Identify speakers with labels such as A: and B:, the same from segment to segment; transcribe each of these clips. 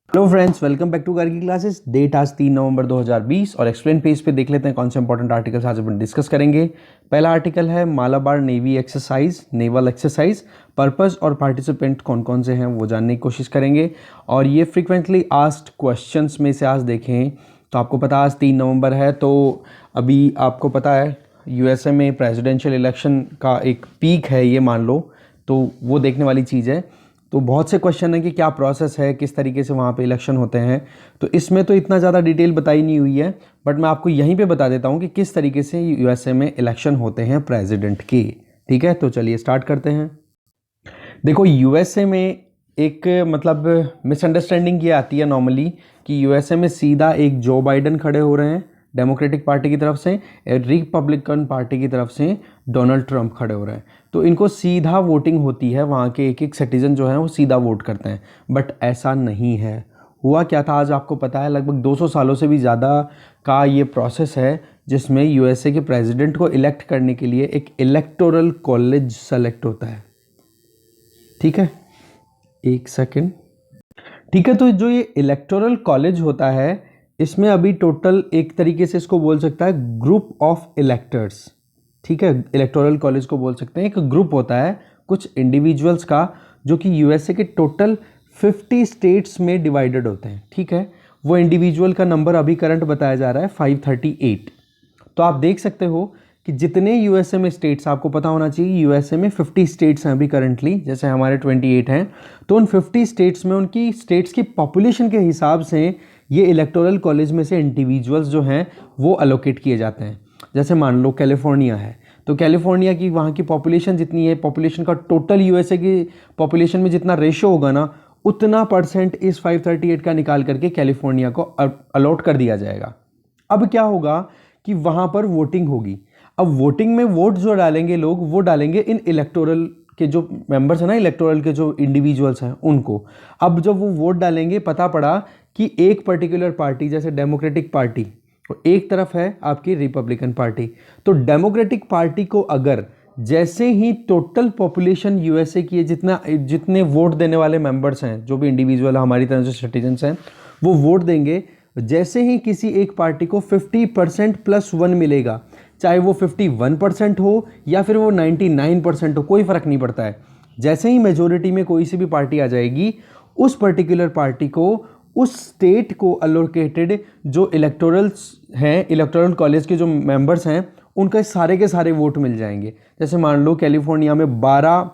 A: Hello friends, welcome back to car की classes. Date आज 3 नवंबर 2020 और एक्सप्लेन पेज पे देख लेते हैं कौन से इंपॉर्टेंट आर्टिकल्स आज अपन डिस्कस करेंगे। पहला आर्टिकल है Malabar navy exercise, naval exercise. Purpose और पार्टिसिपेंट कौन कौन से हैं वो जानने की कोशिश करेंगे। और ये फ्रीक्वेंटली आस्क्ड क्वेश्चंस में से आज देखें तो आपको पता आज 3 नवंबर है, तो अभी आपको पता है यूएसए में प्रेसिडेंशियल इलेक्शन का एक पीक है, ये मान लो, तो वो देखने वाली चीज़ है। तो बहुत से क्वेश्चन है कि क्या प्रोसेस है, किस तरीके से वहाँ पे इलेक्शन होते हैं। तो इसमें तो इतना ज़्यादा डिटेल बताई नहीं हुई है, बट मैं आपको यहीं पे बता देता हूँ कि किस तरीके से यूएसए में इलेक्शन होते हैं प्रेसिडेंट के। ठीक है, तो चलिए स्टार्ट करते हैं। देखो, यूएसए में एक मिसअंडरस्टैंडिंग ये आती है नॉर्मली कि यूएसए में सीधा एक जो बाइडन खड़े हो रहे हैं डेमोक्रेटिक पार्टी की तरफ से, रिपब्लिकन पार्टी की तरफ से डोनाल्ड ट्रंप खड़े हो रहे हैं। तो इनको सीधा वोटिंग होती है, वहाँ के एक एक सिटीज़न जो हैं वो सीधा वोट करते हैं। बट ऐसा नहीं है। हुआ क्या था आज आपको पता है, लगभग 200 सालों से भी ज़्यादा का ये प्रोसेस है जिसमें यूएसए के प्रेसिडेंट को इलेक्ट करने के लिए एक इलेक्टोरल कॉलेज सेलेक्ट होता है। ठीक है, एक सेकेंड। ठीक है, तो जो ये इलेक्टोरल कॉलेज होता है इसमें अभी टोटल एक तरीके से इसको बोल सकता है ग्रुप ऑफ इलेक्टर्स। ठीक है, इलेक्टोरल कॉलेज को बोल सकते हैं एक ग्रुप होता है कुछ इंडिविजुअल्स का, जो कि यूएसए के टोटल 50 स्टेट्स में डिवाइडेड होते हैं। ठीक है, वो इंडिविजुअल का नंबर अभी करंट बताया जा रहा है 538। तो आप देख सकते हो कि जितने यूएसए में स्टेट्स, आपको पता होना चाहिए यूएसए में 50 स्टेट्स हैं अभी करंटली, जैसे हमारे 28 हैं। तो उन 50 स्टेट्स में उनकी स्टेट्स की पॉपुलेशन के हिसाब से ये इलेक्टोरल कॉलेज में से इंडिविजुअल्स जो हैं वो अलोकेट किए जाते हैं। जैसे मान लो कैलिफोर्निया है, तो कैलिफोर्निया की वहाँ की पॉपुलेशन जितनी है, पॉपुलेशन का टोटल यूएसए की पॉपुलेशन में जितना रेशो होगा ना, उतना परसेंट इस 538 का निकाल करके कैलिफोर्निया को अलॉट कर दिया जाएगा। अब क्या होगा कि वहाँ पर वोटिंग होगी। अब वोटिंग में वोट जो डालेंगे लोग, वो डालेंगे इन इलेक्टोरल के जो मेंबर्स हैं ना, इलेक्टोरल के जो इंडिविजुअल्स हैं उनको। अब जब वो वोट डालेंगे, पता पड़ा कि एक पर्टिकुलर पार्टी जैसे डेमोक्रेटिक पार्टी, और एक तरफ है आपकी रिपब्लिकन पार्टी। तो डेमोक्रेटिक पार्टी को अगर जैसे ही टोटल पॉपुलेशन यूएसए की जितने वोट देने वाले मेंबर्स हैं, जो भी इंडिविजुअल हमारी तरह से सिटीजन्स हैं, वो वोट देंगे, जैसे ही किसी एक पार्टी को 50% प्लस 1 मिलेगा, चाहे वो 51% हो या फिर वो 99% हो, कोई फर्क नहीं पड़ता है। जैसे ही मेजोरिटी में कोई सी भी पार्टी आ जाएगी, उस पर्टिकुलर पार्टी को उस स्टेट को अलोकेटेड जो इलेक्टोरल्स हैं, इलेक्टोरल कॉलेज के जो मेंबर्स हैं, उनका सारे के सारे वोट मिल जाएंगे। जैसे मान लो कैलिफोर्निया में 12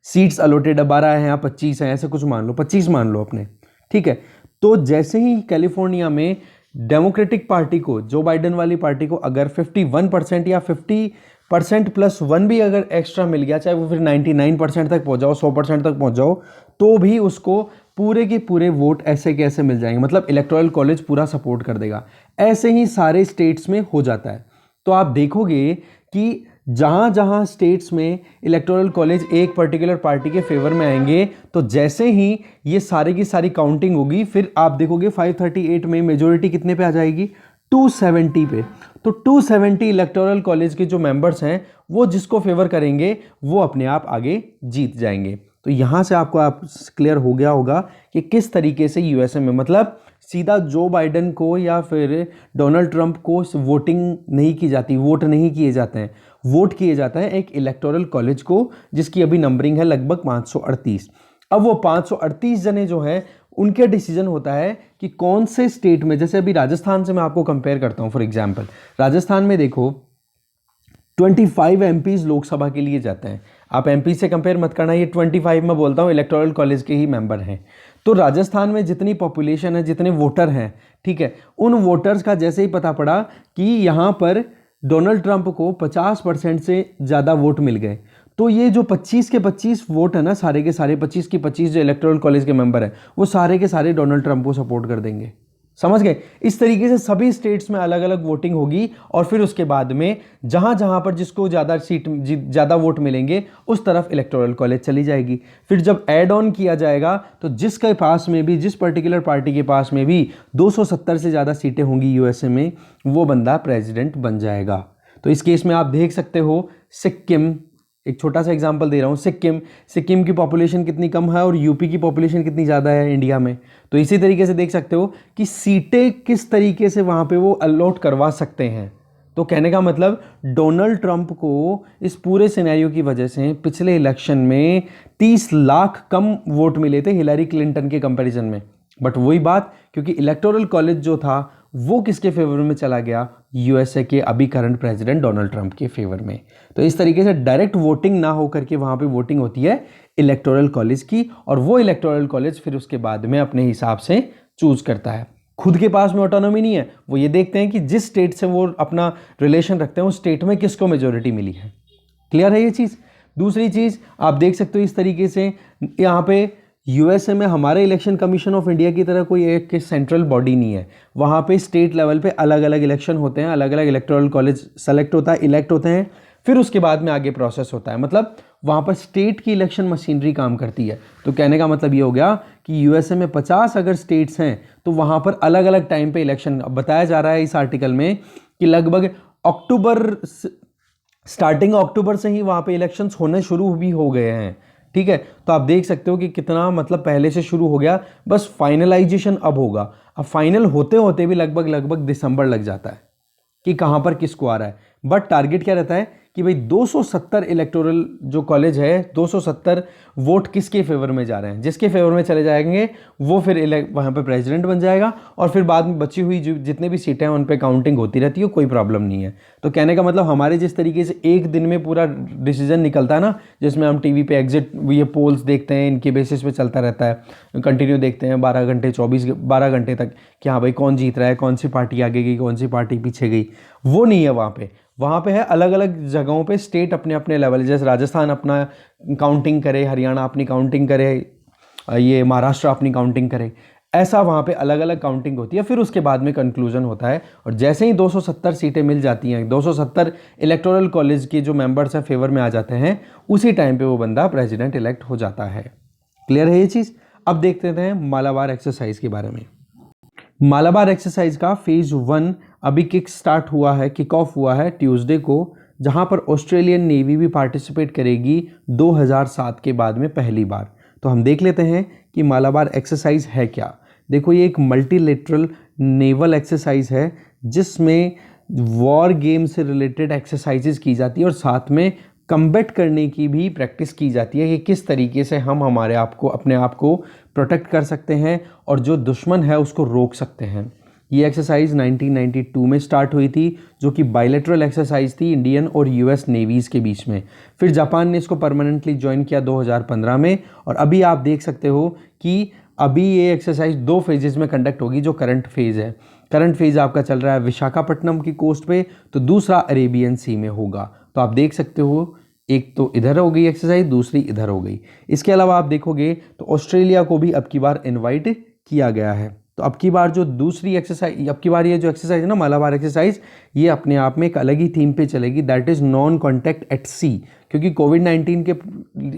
A: सीट्स अलोटेड है, 12 हैं या 25 हैं, ऐसे कुछ मान लो, 25 मान लो अपने। ठीक है, तो जैसे ही कैलिफोर्निया में डेमोक्रेटिक पार्टी को, जो बाइडन वाली पार्टी को अगर 51% या 50% प्लस 1 भी अगर एक्स्ट्रा मिल गया, चाहे वो फिर 99% तक पहुंच जाओ, 100% तक पहुंच जाओ, तो भी उसको पूरे के पूरे वोट ऐसे के ऐसे मिल जाएंगे। मतलब इलेक्टोरल कॉलेज पूरा सपोर्ट कर देगा। ऐसे ही सारे स्टेट्स में हो जाता है। तो आप देखोगे कि जहाँ जहाँ स्टेट्स में इलेक्टोरल कॉलेज एक पर्टिकुलर पार्टी के फेवर में आएंगे, तो जैसे ही ये सारे की सारी काउंटिंग होगी, फिर आप देखोगे 538 में मेजोरिटी कितने पे आ जाएगी, 270 पे। तो 270 इलेक्टोरल कॉलेज के जो मेंबर्स हैं वो जिसको फेवर करेंगे वो अपने आप आगे जीत जाएंगे। तो यहाँ से आपको क्लियर हो गया होगा कि किस तरीके से यूएसए में, मतलब सीधा जो बाइडन को या फिर डोनाल्ड ट्रंप को वोटिंग नहीं की जाती, वोट नहीं किए जाते हैं, वोट किए जाता है एक इलेक्टोरल कॉलेज को, जिसकी अभी नंबरिंग है लगभग 538। अब वो 538 जने जो हैं उनके डिसीजन होता है कि कौन से स्टेट में, जैसे अभी राजस्थान से मैं आपको कंपेयर करता हूं। फॉर एग्जांपल राजस्थान में देखो 25 एमपीज लोकसभा के लिए जाते हैं। आप एमपी से कंपेयर मत करना, ये 25 में बोलता हूँ इलेक्टोरल कॉलेज के ही मेंबर हैं। तो राजस्थान में जितनी पॉपुलेशन है, जितने वोटर हैं, ठीक है, उन वोटर्स का जैसे ही पता पड़ा कि यहाँ पर डोनाल्ड ट्रंप को 50% से ज़्यादा वोट मिल गए, तो ये जो 25 के 25 वोट है ना, सारे के सारे 25 की 25 जो इलेक्टोरल कॉलेज के मेंबर हैं, वो सारे के सारे डोनाल्ड ट्रंप को सपोर्ट कर देंगे। समझ गए? इस तरीके से सभी स्टेट्स में अलग अलग वोटिंग होगी, और फिर उसके बाद में जहां जहां पर जिसको ज़्यादा ज़्यादा वोट मिलेंगे उस तरफ इलेक्टोरल कॉलेज चली जाएगी। फिर जब ऐड ऑन किया जाएगा, तो जिसके पास में भी, जिस पर्टिकुलर पार्टी के पास में भी 270 से ज़्यादा सीटें होंगी यूएसए में, वो बंदा प्रेसिडेंट बन जाएगा। तो इस केस में आप देख सकते हो सिक्किम, एक छोटा सा एग्जांपल दे रहा हूँ, सिक्किम की पॉपुलेशन कितनी कम है और यूपी की पॉपुलेशन कितनी ज़्यादा है इंडिया में। तो इसी तरीके से देख सकते हो कि सीटें किस तरीके से वहाँ पे वो अलॉट करवा सकते हैं। तो कहने का मतलब डोनाल्ड ट्रंप को इस पूरे सिनेरियो की वजह से पिछले इलेक्शन में 30 लाख कम वोट मिले थे हिलरी क्लिंटन के कंपैरिजन में। बट वही बात, क्योंकि इलेक्टोरल कॉलेज जो था वो किसके फेवर में चला गया, यूएसए के अभी करंट प्रेसिडेंट डोनाल्ड ट्रंप के फेवर में। तो इस तरीके से डायरेक्ट वोटिंग ना हो करके वहाँ पे वोटिंग होती है इलेक्टोरल कॉलेज की, और वो इलेक्टोरल कॉलेज फिर उसके बाद में अपने हिसाब से चूज करता है। खुद के पास में ऑटोनॉमी नहीं है, वो ये देखते हैं कि जिस स्टेट से वो अपना रिलेशन रखते हैं उस स्टेट में किसको मेजोरिटी मिली है। क्लियर है ये चीज़। दूसरी चीज़ आप देख सकते हो इस तरीके से यहाँ पे यूएसए में हमारे इलेक्शन कमीशन ऑफ इंडिया की तरह कोई एक सेंट्रल बॉडी नहीं है। वहाँ पे स्टेट लेवल पे अलग अलग इलेक्शन होते हैं, अलग अलग इलेक्टोरल कॉलेज सेलेक्ट होता है, इलेक्ट होते हैं, फिर उसके बाद में आगे प्रोसेस होता है। मतलब वहाँ पर स्टेट की इलेक्शन मशीनरी काम करती है। तो कहने का मतलब ये हो गया कि यूएसए में 50 अगर स्टेट्स हैं तो वहाँ पर अलग अलग टाइम पे इलेक्शन बताया जा रहा है इस आर्टिकल में कि लगभग स्टार्टिंग अक्टूबर से ही वहाँ पे इलेक्शंस होने शुरू भी हो गए हैं। ठीक है, तो आप देख सकते हो कि कितना मतलब पहले से शुरू हो गया, बस फाइनलाइजेशन अब होगा। अब फाइनल होते होते भी लगभग दिसंबर लग जाता है कि कहाँ पर किसको आ रहा है। बट टारगेट क्या रहता है कि भाई 270 इलेक्टोरल जो कॉलेज है 270 वोट किसके फेवर में जा रहे हैं, जिसके फेवर में चले जाएंगे वो फिर वहाँ पे प्रेसिडेंट बन जाएगा, और फिर बाद में बची हुई जितने भी सीटें हैं उन पे काउंटिंग होती रहती है, कोई प्रॉब्लम नहीं है। तो कहने का मतलब हमारे जिस तरीके से एक दिन में पूरा डिसीजन निकलता है ना, जिसमें हम टीवी पे एग्जिट ये पोल्स देखते हैं, इनके बेसिस पे चलता रहता है, कंटिन्यू देखते हैं 12 घंटे तक कि हाँ भाई कौन जीत रहा है, कौन सी पार्टी आगे गई, कौन सी पार्टी पीछे गई, वो नहीं है वहाँ पे है अलग अलग जगहों पे स्टेट अपने अपने लेवल, जैसे राजस्थान अपना काउंटिंग करे, हरियाणा अपनी काउंटिंग करे, ये महाराष्ट्र अपनी काउंटिंग करे, ऐसा वहाँ पे अलग अलग काउंटिंग होती है। फिर उसके बाद में कंक्लूजन होता है, और जैसे ही 270 सीटें मिल जाती हैं, 270 इलेक्टोरल कॉलेज के जो मेंबर्स हैं फेवर में आ जाते हैं, उसी टाइम पे वो बंदा प्रेसिडेंट इलेक्ट हो जाता है। क्लियर है ये चीज़। अब देखते हैं मालाबार एक्सरसाइज के बारे में। मालाबार एक्सरसाइज का फेज 1 अभी किक ऑफ हुआ है ट्यूसडे को, जहां पर ऑस्ट्रेलियन नेवी भी पार्टिसिपेट करेगी 2007 के बाद में पहली बार। तो हम देख लेते हैं कि मालाबार एक्सरसाइज है क्या। देखो ये एक मल्टीलेटरल नेवल एक्सरसाइज है जिसमें वॉर गेम से रिलेटेड एक्सरसाइजेज की जाती है और साथ में कम्बैट करने की भी प्रैक्टिस की जाती है कि किस तरीके से हम अपने आप को प्रोटेक्ट कर सकते हैं और जो दुश्मन है उसको रोक सकते हैं। ये एक्सरसाइज 1992 में स्टार्ट हुई थी, जो कि बायलैटरल एक्सरसाइज थी इंडियन और यूएस नेवीज़ के बीच में। फिर जापान ने इसको परमानेंटली ज्वाइन किया 2015 में, और अभी आप देख सकते हो कि अभी ये एक्सरसाइज 2 फेजेस में कंडक्ट होगी। जो करंट फेज़ है, करंट फेज़ आपका चल रहा है विशाखापट्टनम की कोस्ट पे, तो दूसरा अरेबियन सी में होगा। तो आप देख सकते हो एक तो इधर हो गई एक्सरसाइज, दूसरी इधर हो गई। इसके अलावा आप देखोगे तो ऑस्ट्रेलिया को भी अब की बार इन्वाइट किया गया है। तो अब की बार जो दूसरी एक्सरसाइज, अब की बार ये जो एक्सरसाइज है ना मालाबार एक्सरसाइज, ये अपने आप में एक अलग ही थीम पे चलेगी, that is non contact at sea, क्योंकि कोविड-19 के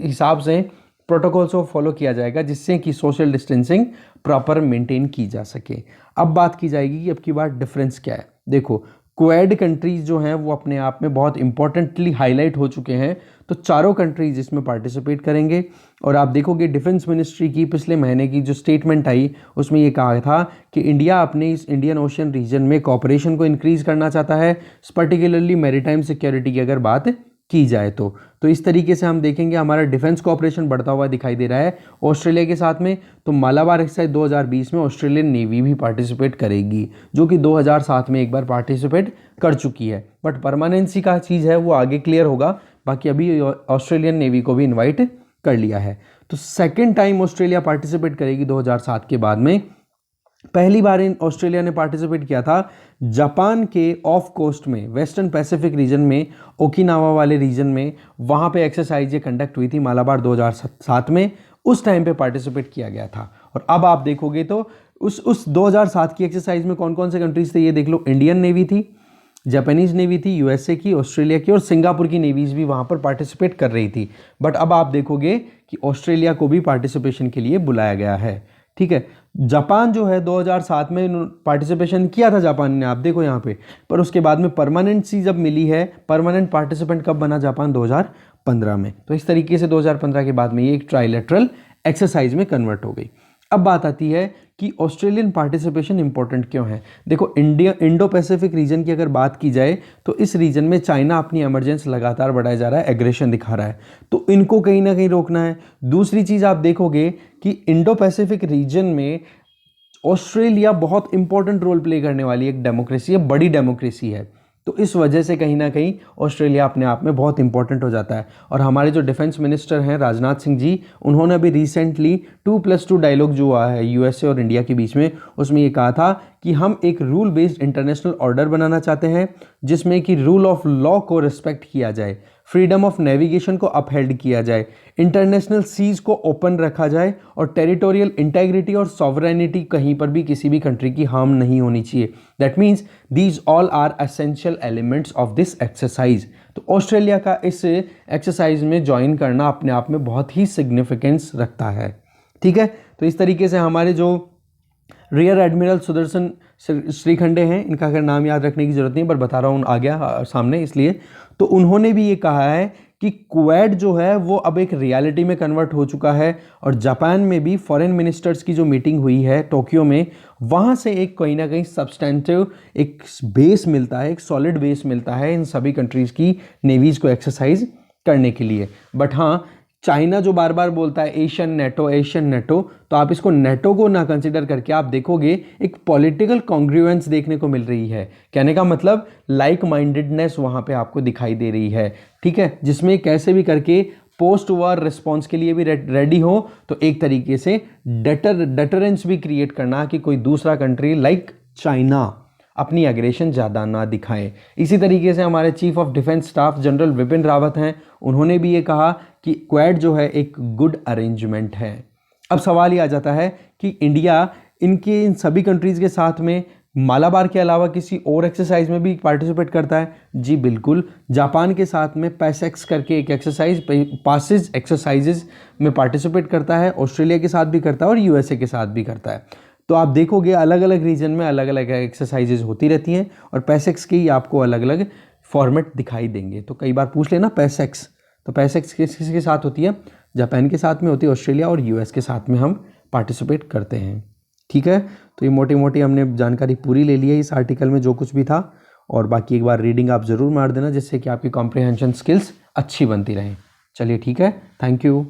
A: हिसाब से प्रोटोकॉल्स को फॉलो किया जाएगा जिससे कि सोशल डिस्टेंसिंग प्रॉपर मेंटेन की जा सके। अब बात की जाएगी कि अब की बार डिफरेंस क्या है। देखो क्वेड कंट्रीज़ जो हैं वो अपने आप में बहुत इंपॉर्टेंटली हाईलाइट हो चुके हैं, तो चारों कंट्रीज इसमें पार्टिसिपेट करेंगे। और आप देखोगे डिफेंस मिनिस्ट्री की पिछले महीने की जो स्टेटमेंट आई उसमें ये कहा था कि इंडिया अपने इस इंडियन ओशन रीजन में कोऑपरेशन को इंक्रीज़ करना चाहता है, पर्टिकुलरली मैरीटाइम सिक्योरिटी की अगर बात की जाए तो इस तरीके से हम देखेंगे हमारा डिफेंस कोऑपरेशन बढ़ता हुआ दिखाई दे रहा है ऑस्ट्रेलिया के साथ में। तो मालाबार एक्सरसाइज 2020 में ऑस्ट्रेलियन नेवी भी पार्टिसिपेट करेगी, जो कि 2007 में एक बार पार्टिसिपेट कर चुकी है। बट परमानेंसी का चीज़ है वो आगे क्लियर होगा। बाकी अभी ऑस्ट्रेलियन नेवी को भी इन्वाइट कर लिया है। तो सेकेंड टाइम ऑस्ट्रेलिया पार्टिसिपेट करेगी 2007 के बाद में। पहली बार ऑस्ट्रेलिया ने पार्टिसिपेट किया था जापान के ऑफ कोस्ट में, वेस्टर्न पैसिफिक रीजन में, ओकिनावा वाले रीजन में, वहाँ पे एक्सरसाइज ये कंडक्ट हुई थी मालाबार 2007 में। उस टाइम पे पार्टिसिपेट किया गया था। और अब आप देखोगे तो उस 2007 की एक्सरसाइज में कौन कौन से कंट्रीज थे ये देख लो। इंडियन नेवी थी, जापानीज़ नेवी थी, यूएसए की, ऑस्ट्रेलिया की और सिंगापुर की नेवीज़ भी वहाँ पर पार्टिसिपेट कर रही थी। बट अब आप देखोगे कि ऑस्ट्रेलिया को भी पार्टिसिपेशन के लिए बुलाया गया है। ठीक है। जापान जो है 2007 में पार्टिसिपेशन किया था जापान ने, आप देखो यहाँ पे, पर उसके बाद में परमानेंसी जब मिली है, परमानेंट पार्टिसिपेंट कब बना जापान? 2015 में। तो इस तरीके से 2015 के बाद में ये एक ट्राइलेटरल एक्सरसाइज में कन्वर्ट हो गई। अब बात आती है कि ऑस्ट्रेलियन पार्टिसिपेशन इंपॉर्टेंट क्यों है। देखो इंडो पैसिफिक रीजन की अगर बात की जाए तो इस रीजन में चाइना अपनी एमरजेंस लगातार बढ़ाया जा रहा है, एग्रेशन दिखा रहा है, तो इनको कहीं ना कहीं रोकना है। दूसरी चीज़ आप देखोगे कि इंडो पैसिफिक रीजन में ऑस्ट्रेलिया बहुत इंपॉर्टेंट रोल प्ले करने वाली एक डेमोक्रेसी है, बड़ी डेमोक्रेसी है, तो इस वजह से कहीं ना कहीं ऑस्ट्रेलिया अपने आप में बहुत इंपॉर्टेंट हो जाता है। और हमारे जो डिफेंस मिनिस्टर हैं राजनाथ सिंह जी, उन्होंने अभी रिसेंटली 2+2 डायलॉग जो हुआ है यूएसए और इंडिया के बीच में, उसमें ये कहा था कि हम एक रूल बेस्ड इंटरनेशनल ऑर्डर बनाना चाहते हैं जिसमें कि रूल ऑफ लॉ को रिस्पेक्ट किया जाए, फ्रीडम ऑफ नेविगेशन को अपहेल्ड किया जाए, इंटरनेशनल सीज को ओपन रखा जाए और टेरिटोरियल इंटेग्रिटी और सॉवरेनिटी कहीं पर भी किसी भी कंट्री की हार्म नहीं होनी चाहिए। That means these all are essential elements of this exercise. तो ऑस्ट्रेलिया का इस एक्सरसाइज में ज्वाइन करना अपने आप में बहुत ही सिग्निफिकेंस रखता है। ठीक है, तो इस तरीके से हमारे जो रियर एडमिरल सुदर्शन श्रीखंडे हैं, इनका अगर नाम याद रखने की जरूरत नहीं, पर बता रहा हूँ आ गया सामने इसलिए, तो उन्होंने भी ये कहा है कि क्वेड जो है वो अब एक रियलिटी में कन्वर्ट हो चुका है। और जापान में भी फॉरेन मिनिस्टर्स की जो मीटिंग हुई है टोक्यो में, वहाँ से एक कहीं ना कहीं सब्सटेंटिव एक बेस मिलता है, एक सॉलिड बेस मिलता है इन सभी कंट्रीज़ की नेवीज़ को एक्सरसाइज करने के लिए। बट हाँ, चाइना जो बार बार बोलता है एशियन नेटो, तो आप इसको नेटो को ना कंसिडर करके आप देखोगे एक पॉलिटिकल कॉन्ग्रुएंस देखने को मिल रही है। कहने का मतलब लाइक माइंडेडनेस वहाँ पे आपको दिखाई दे रही है, ठीक है, जिसमें कैसे भी करके पोस्ट वॉर रिस्पॉन्स के लिए भी रेडी हो, तो एक तरीके से डेटरेंस भी क्रिएट करना कि कोई दूसरा कंट्री लाइक चाइना अपनी एग्रेशन ज़्यादा ना दिखाएं। इसी तरीके से हमारे chief of defence staff general Vipin Rawat हैं, उन्होंने भी ये कहा कि क्वेड जो है एक गुड अरेंजमेंट है। अब सवाल ये आ जाता है कि इंडिया इन सभी कंट्रीज़ के साथ में मालाबार के अलावा किसी और एक्सरसाइज में भी पार्टिसिपेट करता है? जी बिल्कुल, जापान के साथ में पैसेक्स करके एक एक्सरसाइज, पासिस एक्सरसाइजेज में पार्टिसिपेट करता है, ऑस्ट्रेलिया के साथ भी करता है और यूएसए के साथ भी करता है। तो आप देखोगे अलग अलग रीजन में अलग अलग एक्सरसाइजेज होती रहती हैं और पैसेक्स की आपको अलग अलग फॉर्मेट दिखाई देंगे। तो कई बार पूछ लेना पैसेक्स, तो पैसेक्स किसके साथ होती है? जापान के साथ में होती है, ऑस्ट्रेलिया और यूएस के साथ में हम पार्टिसिपेट करते हैं। ठीक है, तो ये मोटी मोटी हमने जानकारी पूरी ले ली है इस आर्टिकल में जो कुछ भी था, और बाकी एक बार रीडिंग आप ज़रूर मार देना जिससे कि आपकी कॉम्प्रिहेंशन स्किल्स अच्छी बनती रहें। चलिए ठीक है, थैंक यू।